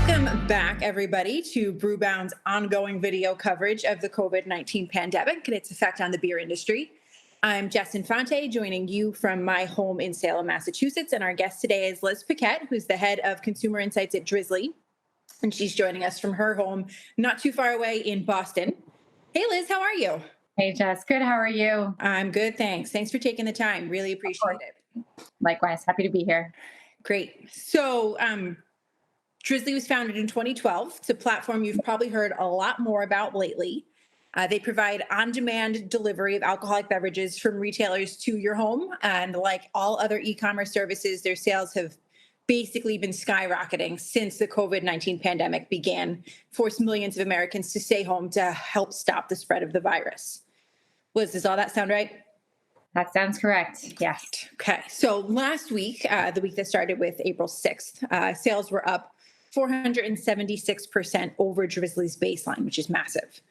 Welcome back, everybody, to Brewbound's ongoing video coverage of the COVID-19 pandemic and its effect on the beer industry. I'm Jess Infante, joining you from my home in Salem, Massachusetts, and our guest today is Liz Paquette, who's the head of consumer insights at Drizly, and she's joining us from her home not too far away in Boston. Hey, Liz, how are you? Hey, Jess. Good. How are you? I'm good, thanks. Thanks for taking the time. Really appreciate it. Likewise. Happy to be here. Great. So, Drizly was founded in 2012. It's a platform you've probably heard a lot more about lately. They provide on-demand delivery of alcoholic beverages from retailers to your home. And like all other e-commerce services, their sales have basically been skyrocketing since the COVID-19 pandemic began, forced millions of Americans to stay home to help stop the spread of the virus. Liz, does all that sound right? That sounds correct. Yes. Okay. So last week, the week that started with April 6th, sales were up 476% over Drizly's baseline, which is massive.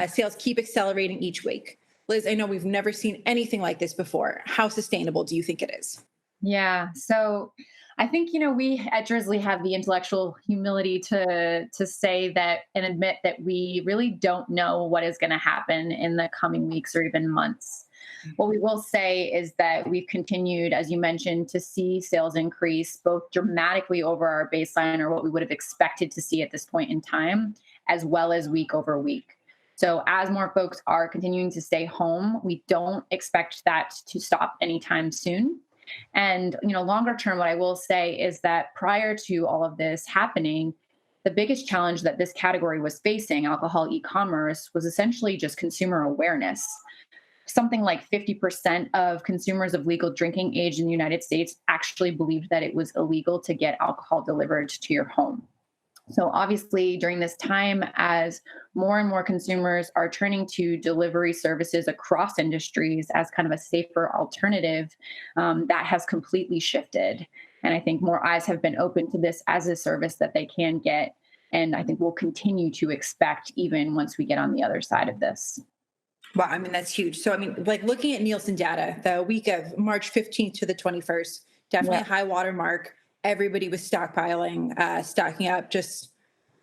Sales keep accelerating each week. Liz, I know we've never seen anything like this before. How sustainable do you think it is? Yeah. So I think, we at Drizly have the intellectual humility to say that and admit that we really don't know what is going to happen in the coming weeks or even months. What we will say is that we've continued, as you mentioned, to see sales increase both dramatically over our baseline or what we would have expected to see at this point in time, as well as week over week. So as more folks are continuing to stay home, we don't expect that to stop anytime soon. And, longer term, what I will say is that prior to all of this happening, the biggest challenge that this category was facing, alcohol e-commerce, was essentially just consumer awareness. Something like 50% of consumers of legal drinking age in the United States actually believed that it was illegal to get alcohol delivered to your home. So obviously, during this time, as more and more consumers are turning to delivery services across industries as kind of a safer alternative, that has completely shifted. And I think more eyes have been open to this as a service that they can get. And I think we'll continue to expect even once we get on the other side of this. Wow, I mean, that's huge. So, I mean, like looking at Nielsen data, the week of March 15th to the 21st, definitely a high water mark. Everybody was stockpiling, stocking up, just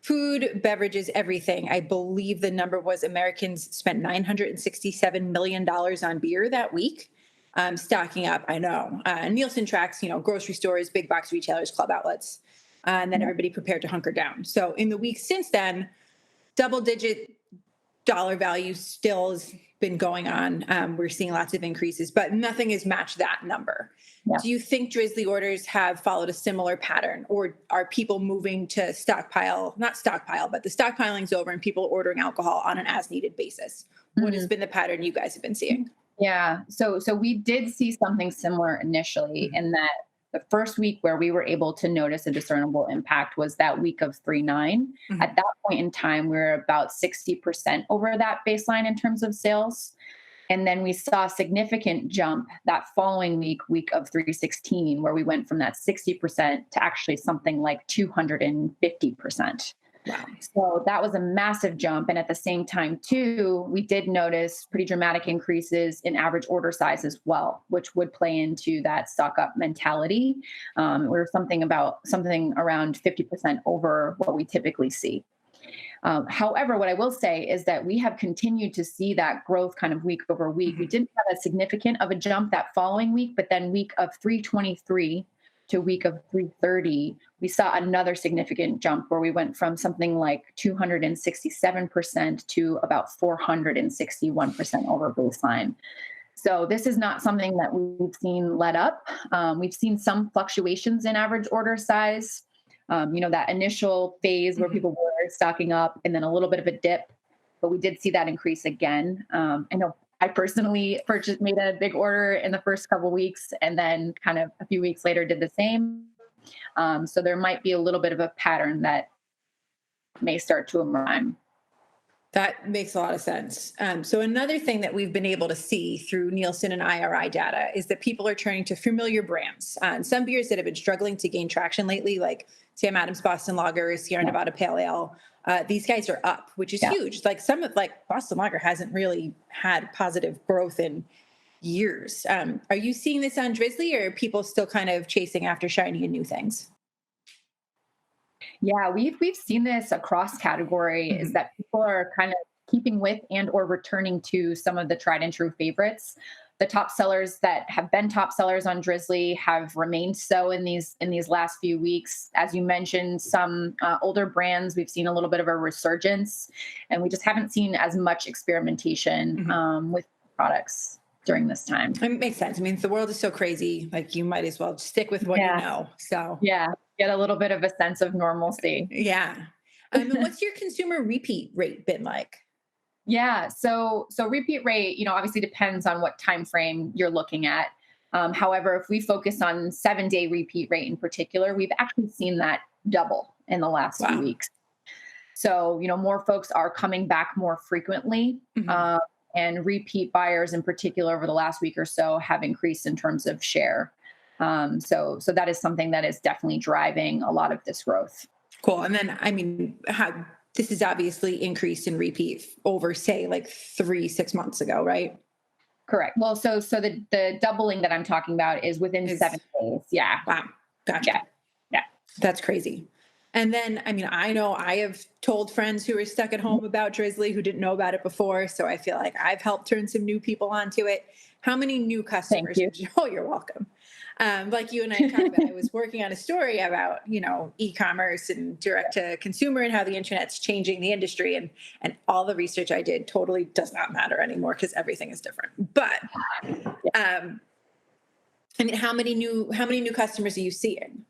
food, beverages, everything. I believe the number was Americans spent $967 million on beer that week, stocking up. I know. Nielsen tracks, grocery stores, big box retailers, club outlets, and then everybody prepared to hunker down. So in the weeks since then, double-digit dollar value still has been going on. We're seeing lots of increases, but nothing has matched that number. Yeah. Do you think Drizly orders have followed a similar pattern, or are people moving to not stockpile, but the stockpiling's over and people ordering alcohol on an as needed basis? What has been the pattern you guys have been seeing? Yeah. So we did see something similar initially in that the first week where we were able to notice a discernible impact was that week of 3-9. Mm-hmm. At that point in time, we were about 60% over that baseline in terms of sales. And then we saw a significant jump that following week of 3-16, where we went from that 60% to actually something like 250%. Wow. So that was a massive jump. And at the same time, too, we did notice pretty dramatic increases in average order size as well, which would play into that stock up mentality. We're something around 50% over what we typically see. However, what I will say is that we have continued to see that growth kind of week over week. Mm-hmm. We didn't have a significant of a jump that following week, but then week of 323 to week of 330, we saw another significant jump where we went from something like 267% to about 461% over baseline. So this is not something that we've seen let up. We've seen some fluctuations in average order size. That initial phase where people were stocking up and then a little bit of a dip, but we did see that increase again. I know I personally made a big order in the first couple of weeks and then kind of a few weeks later did the same. So there might be a little bit of a pattern that may start to emerge. That makes a lot of sense. So another thing that we've been able to see through Nielsen and IRI data is that people are turning to familiar brands. Some beers that have been struggling to gain traction lately, like Sam Adams Boston Lager, Sierra Nevada Pale Ale, these guys are up, which is huge. Like Boston Lager hasn't really had positive growth in years. Are you seeing this on Drizly, or are people still kind of chasing after shiny and new things? Yeah, we've seen this across category is Mhm. that people are kind of keeping with and or returning to some of the tried and true favorites. The top sellers that have been top sellers on Drizzly have remained so in these last few weeks. As you mentioned, some older brands we've seen a little bit of a resurgence, and we just haven't seen as much experimentation Mhm. with products during this time. It makes sense. I mean, the world is so crazy. Like you might as well stick with what you Yeah, know. So yeah, get a little bit of a sense of normalcy. yeah. And what's your consumer repeat rate been like? Yeah. So repeat rate, obviously depends on what time frame you're looking at. However, if we focus on 7-day repeat rate in particular, we've actually seen that double in the last few Wow. weeks. So, more folks are coming back more frequently. Mhm. Uh, and repeat buyers in particular over the last week or so have increased in terms of share. So that is something that is definitely driving a lot of this growth. Cool. And then, I mean, how this is obviously increased in repeat over, say, like 3, 6 months ago, right? Correct. Well, so the doubling that I'm talking about is within Is 7 days. Yeah. wow. Yeah. Gotcha. Yeah. That's crazy. And then, I mean, I know I have told friends who were stuck at home about Drizzly who didn't know about it before. So I feel like I've helped turn some new people onto it. How many new Thank customers you. would you? Oh, you're welcome. Like you and I talked about, I was working on a story about, e-commerce and direct to consumer and how the internet's changing the industry. And all the research I did totally does not matter anymore because everything is different. But um, I mean, how many new customers are you seeing?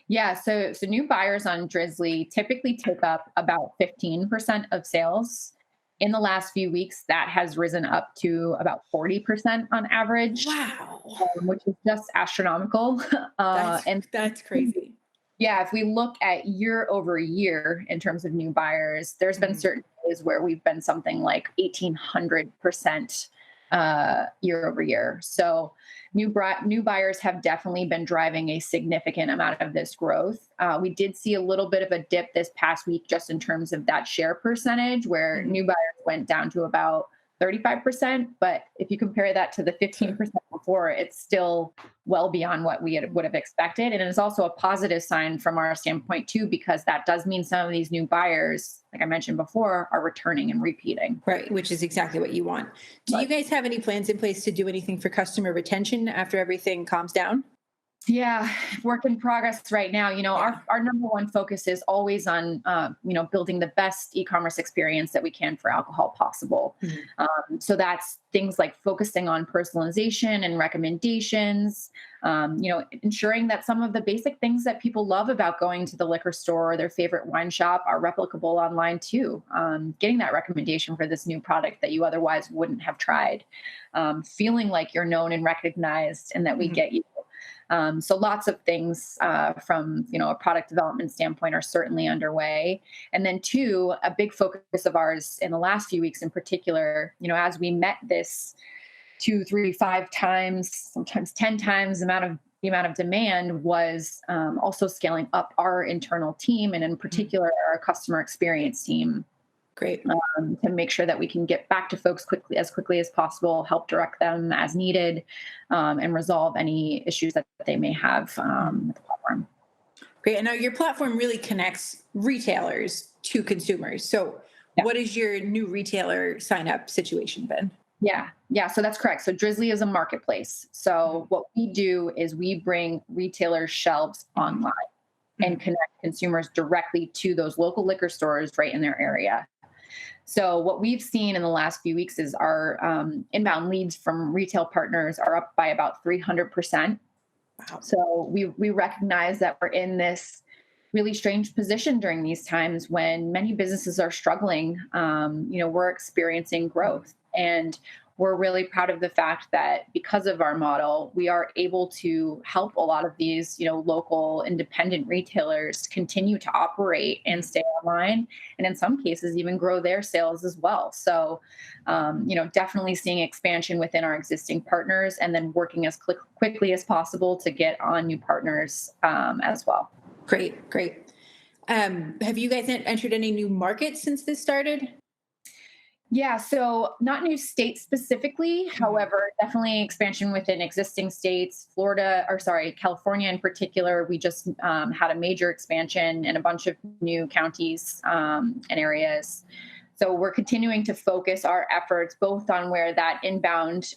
Yeah. So new buyers on Drizzly typically take up about 15% of sales. In the last few weeks, that has risen up to about 40% on average, Wow. which is just astronomical. That's And that's crazy. yeah, if we look at year over year in terms of new buyers, there's been Mhm. certain days where we've been something like 1,800% year over year. So new buyers have definitely been driving a significant amount of this growth. We did see a little bit of a dip this past week just in terms of that share percentage where Mhm. new buyers went down to about 35%. But if you compare that to the Sure. 15% before, it's still well beyond what would have expected. And it is also a positive sign from our standpoint, too, because that does mean some of these new buyers, like I mentioned before, are returning and repeating. Right, which is exactly what you want. Do you Right. guys have any plans in place to do anything for customer retention after everything calms down? Yeah, work in progress right now. Yeah. Our number one focus is always on, building the best e-commerce experience that we can for alcohol possible. Mhm. So that's things like focusing on personalization and recommendations, ensuring that some of the basic things that people love about going to the liquor store or their favorite wine shop are replicable online too. Getting that recommendation for this new product that you otherwise wouldn't have tried. Feeling like you're known and recognized and that we Mhm. get you. So lots of things from a product development standpoint are certainly underway. And then two, a big focus of ours in the last few weeks in particular, as we met this 2, 3, 5 times, sometimes 10 times the amount of demand was also scaling up our internal team and in Mhm. particular our customer experience team Great. to make sure that we can get back to folks quickly as possible, help direct them as needed, and resolve any issues that they may have Mhm. with the platform. Great. And now your platform really connects retailers to consumers. So, Yeah, what is your new retailer sign up situation been? yeah. So that's correct. So Drizzly is a marketplace. So Mhm. what we do is we bring retailers' shelves Mhm. online and Mhm. connect consumers directly to those local liquor stores right in their area. So what we've seen in the last few weeks is our inbound leads from retail partners are up by about 300%. Wow. So we recognize that we're in this really strange position during these times when many businesses are struggling. We're experiencing Mhm. growth, and we're really proud of the fact that because of our model, we are able to help a lot of these, local independent retailers continue to operate and Mhm. stay online, and in some cases even grow their sales as well. So definitely seeing expansion within our existing partners and then working as quickly as possible to get on new partners as well. Great. Great. Have you guys entered any new markets since this started? Yeah, so not new states specifically, Mhm. however, definitely expansion within existing states. Florida, or sorry, California in particular, we just had a major expansion in a bunch of new counties and areas. So we're continuing to focus our efforts both on where that inbound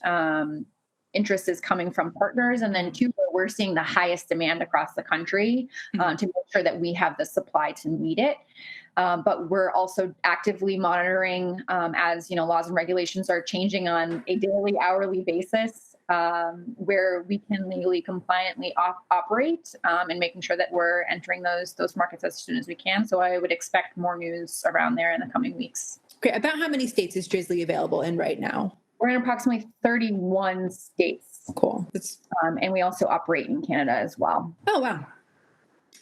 interest is coming from partners, and then Mhm. two, where we're seeing the highest demand across the country Mhm. to make sure that we have the supply to meet it. But we're also actively monitoring as laws and regulations are changing on a daily, hourly basis, where we can legally compliantly operate, and making sure that we're entering those markets as soon as we can. So I would expect more news around there in the coming weeks. Okay, about how many states is Drizzly available in right now? We're in approximately 31 states, Cool. That's and we also operate in Canada as well. oh wow.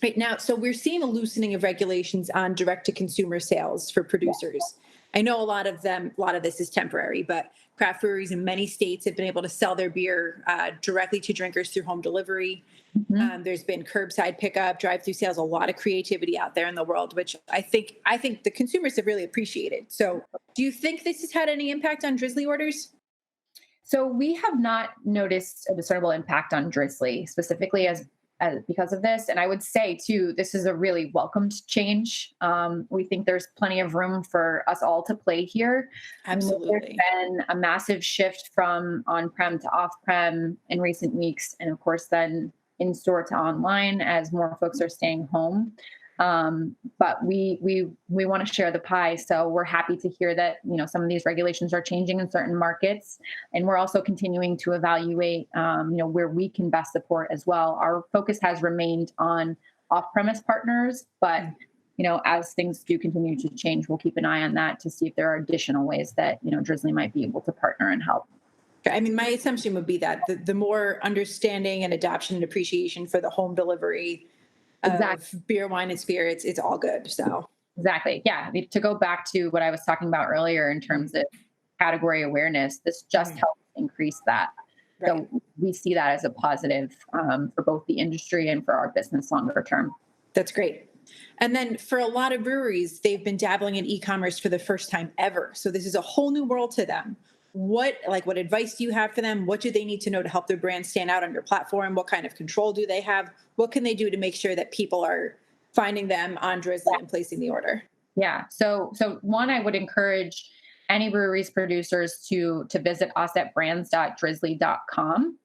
Right now, so we're seeing a loosening of regulations on direct to consumer sales for Yeah. producers. I know a lot of this is temporary, but craft breweries in many states have been able to sell their beer directly to drinkers through home delivery. Mhm. There's been curbside pickup, drive-through sales, a lot of creativity out there in the world, which I think the consumers have really appreciated. So, do you think this has had any impact on Drizzly orders? So we have not noticed a discernible impact on Drizly specifically as because of this. And I would say too, this is a really welcomed change. We think there's plenty of room for us all to play here. We know there's Absolutely. been a massive shift from on-prem to off-prem in recent weeks, and of course then in-store to online as more folks are staying home. But we want to share the pie, so we're happy to hear that some of these regulations are changing in certain markets, and we're also continuing to evaluate where we can best support as well. Our focus has remained on off-premise partners, but as things do continue to change, we'll keep an eye on that to see if there are additional ways that Drizzly might be able to partner and help. I mean, my assumption would be that the more understanding and adoption and appreciation for the home delivery Exactly. of beer, wine, and spirits, it's all good. So, Exactly. Yeah. To go back to what I was talking about earlier in terms of category awareness, this just mhm, helps increase that. right. So we see that as a positive for both the industry and for our business longer term. That's great. And then for a lot of breweries, they've been dabbling in e-commerce for the first time ever. So this is a whole new world to them. What advice do you have for them? What do they need to know to help their brand stand out on your platform? What kind of control do they have? What can they do to make sure that people are finding them on Drizzly and placing the order? Yeah. So one, I would encourage any breweries producers to visit us at brands.drizzly.com.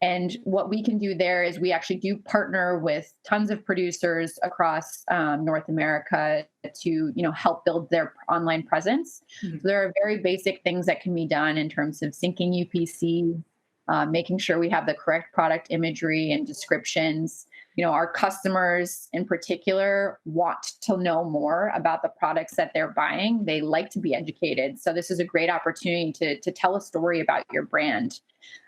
And what we can do there is we actually do partner with tons of producers across North America to help build their online presence. So Mhm. there are very basic things that can be done in terms of syncing UPC, making sure we have the correct product imagery and descriptions. Our customers in particular want to know more about the products that they're buying. They like to be educated. So this is a great opportunity to tell a story about your brand.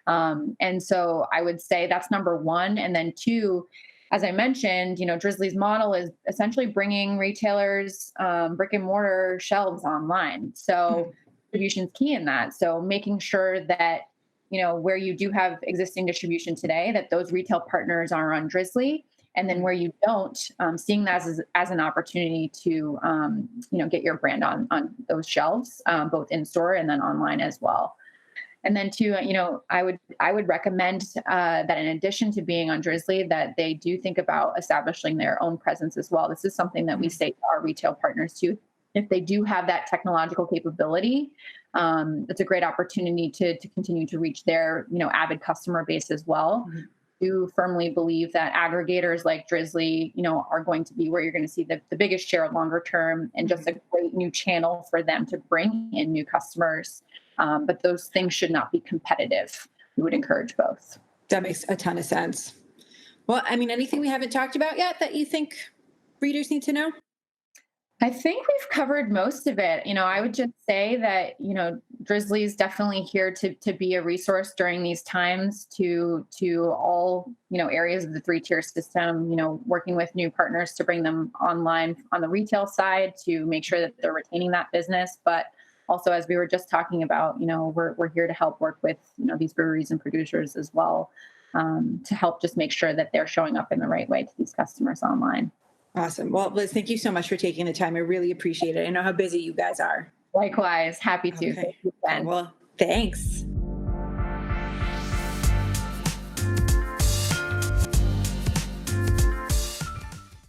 And so I would say that's number one. And then two, as I mentioned, Drizzly's model is essentially bringing retailers brick and mortar shelves online. So Mhm. distribution's key in that. So making sure that where you do have existing distribution today, that those retail partners are on Drizzly, and then Mhm. where you don't, seeing that as an opportunity to get your brand on those shelves, both in store and then online as well. And then two, I would recommend that in addition to being on Drizzly, that they do think about establishing their own presence as well. This is something that we Mhm. say to our retail partners too. If they do have that technological capability, it's a great opportunity to continue to reach their avid customer base as well. Mhm. Do firmly believe that aggregators like Drizzly, are going to be where you're going to see the biggest share longer term, and just Mhm. a great new channel for them to bring in new customers. But those things should not be competitive. We would encourage both. That makes a ton of sense. Well, I mean, anything we haven't talked about yet that you think readers need to know? I think we've covered most of it. I would just say that, Drizzly is definitely here to be a resource during these times to all, areas of the three-tier system, working with new partners to bring them online on the retail side to make sure that they're retaining that business. But also, as we were just talking about, we're here to help work with, these breweries and producers as well, to help just make sure that they're showing up in the right way to these customers online. Awesome. Well, Liz, thank you so much for taking the time. I really appreciate it. I know how busy you guys are. Likewise. Happy to. Okay. Thank you, Ben. Well, thanks.